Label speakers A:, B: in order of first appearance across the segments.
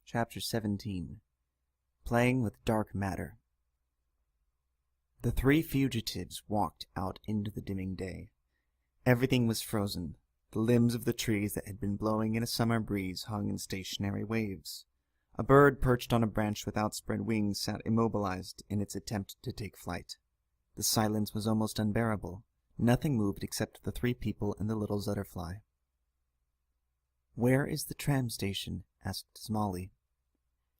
A: Chapter 17 Playing with Dark Matter. The three fugitives walked out into the dimming day. Everything was frozen. The limbs of the trees that had been blowing in a summer breeze hung in stationary waves. A bird perched on a branch with outspread wings sat immobilized in its attempt to take flight. The silence was almost unbearable. Nothing moved except the three people and the little Zutterfly. "Where is the tram station?" asked Smalley.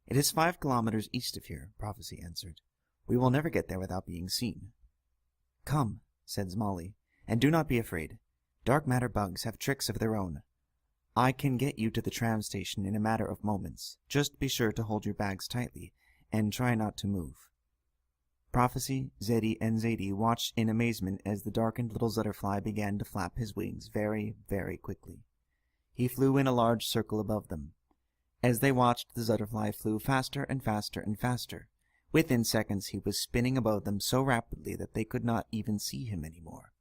A: "It is 5 kilometers east of here," Prophecy answered. "We will never get there without being seen." "Come," said Smalley, "and do not be afraid. Dark matter bugs have tricks of their own. I can get you to the tram station in a matter of moments. Just be sure to hold your bags tightly, and try not to move." Prophecy, Zeddy, and Zadie watched in amazement as the darkened little Zutterfly began to flap his wings very, very quickly. He flew in a large circle above them. As they watched, the Zutterfly flew faster and faster and faster. Within seconds he was spinning above them so rapidly that they could not even see him anymore.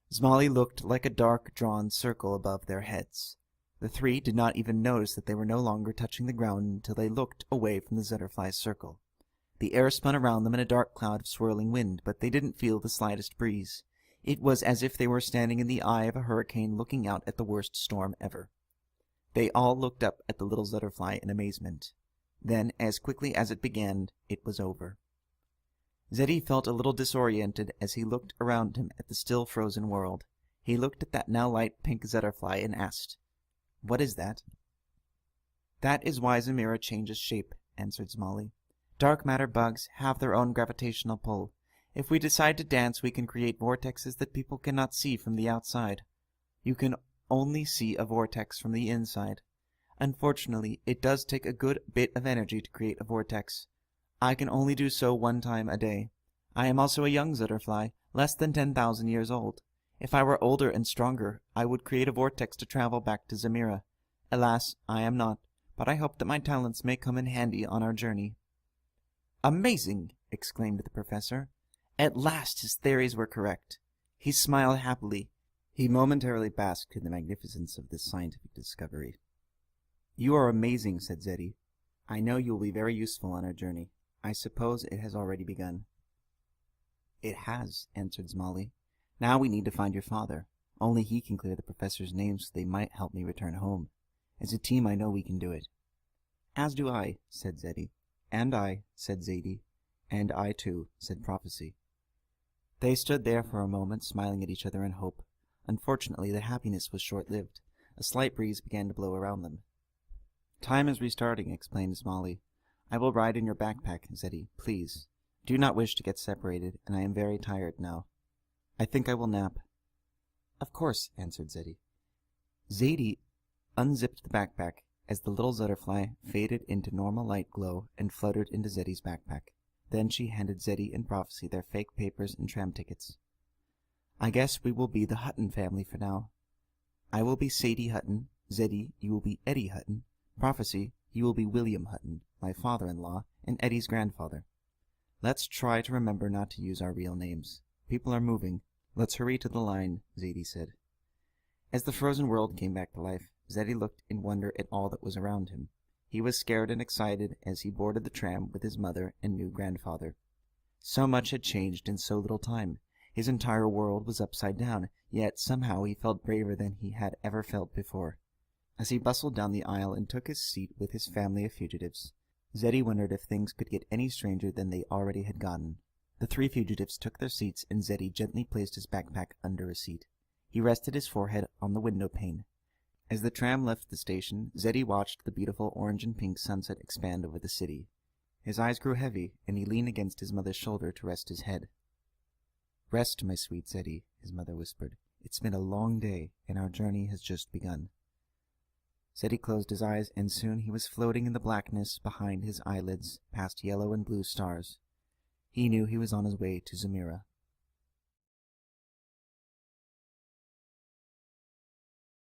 A: Smalley looked like a dark, drawn circle above their heads. The three did not even notice that they were no longer touching the ground until they looked away from the Zutterfly's circle. The air spun around them in a dark cloud of swirling wind, but they didn't feel the slightest breeze. It was as if they were standing in the eye of a hurricane looking out at the worst storm ever. They all looked up at the little Zutterfly in amazement. Then, as quickly as it began, it was over. Zeddy felt a little disoriented as he looked around him at the still frozen world. He looked at that now light pink Zutterfly and asked, "What is that?" "That is why Zamira changes shape," answered Smalley. "Dark matter bugs have their own gravitational pull. If we decide to dance, we can create vortexes that people cannot see from the outside. You can only see a vortex from the inside. Unfortunately, it does take a good bit of energy to create a vortex. I can only do so 1 time a day. I am also a young Zutterfly, less than 10,000 years old. If I were older and stronger, I would create a vortex to travel back to Zamira. Alas, I am not, but I hope that my talents may come in handy on our journey." "Amazing!" exclaimed the professor. At last his theories were correct. He smiled happily. He momentarily basked in the magnificence of this scientific discovery. "You are amazing," said Zeddy. "I know you will be very useful on our journey. I suppose it has already begun." "It has," answered Smalley. "Now we need to find your father. Only he can clear the professor's name so they might help me return home. As a team, I know we can do it." "As do I," said Zeddy. "And I," said Zadie. "And I too," said Prophecy. They stood there for a moment, smiling at each other in hope. Unfortunately, the happiness was short-lived. A slight breeze began to blow around them. "Time is restarting," explained Smalley. "I will ride in your backpack, Zeddy, please. Do not wish to get separated, and I am very tired now. I think I will nap." "Of course," answered Zeddy. Zadie unzipped the backpack as the little Zutterfly faded into normal light glow and fluttered into Zeddy's backpack. Then she handed Zeddy and Prophecy their fake papers and tram tickets. "I guess we will be the Hutton family for now. I will be Sadie Hutton. Zeddy, you will be Eddie Hutton. Prophecy, you will be William Hutton, my father-in-law, and Eddie's grandfather. Let's try to remember not to use our real names. People are moving. Let's hurry to the line," Zadie said. As the frozen world came back to life, Zeddy looked in wonder at all that was around him. He was scared and excited as he boarded the tram with his mother and new grandfather. So much had changed in so little time. His entire world was upside down, yet somehow he felt braver than he had ever felt before. As he bustled down the aisle and took his seat with his family of fugitives, Zeddy wondered if things could get any stranger than they already had gotten. The 3 fugitives took their seats, and Zeddy gently placed his backpack under a seat. He rested his forehead on the window pane. As the tram left the station, Zeddy watched the beautiful orange and pink sunset expand over the city. His eyes grew heavy, and he leaned against his mother's shoulder to rest his head. "Rest, my sweet Zeddy," his mother whispered. "It's been a long day, and our journey has just begun." Zeddy closed his eyes, and soon he was floating in the blackness behind his eyelids, past yellow and blue stars. He knew he was on his way to Zamira.